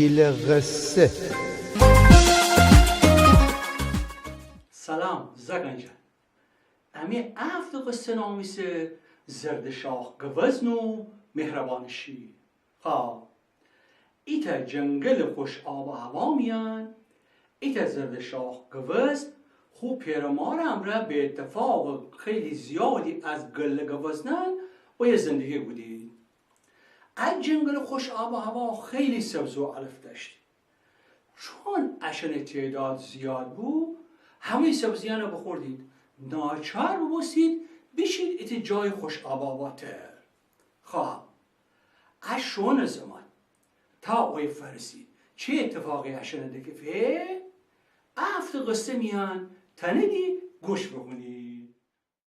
گیل قصه. سلام زگنجه امی افت قصه نامیسه زردشاه گوزنو مهربانشی خواه ایتا جنگل خوش آب و هوا میان ایتا زردشاه گوزن خوب پیرمارم را به اتفاق خیلی زیادی از گل گوزنن و یه زندگی بودی. از جنگل خوش آب و هوا خیلی سبز و علف داشت. چون اشن تعداد زیاد بود همه سبزیان رو بخوردید، ناچار ببوسید بشید ایت جای خوش آب و هواتر. خواه اشون زمان تا آقای فرسی چه اتفاقی اشن دکفه افت قصه میان تنیدی گوش بکنی.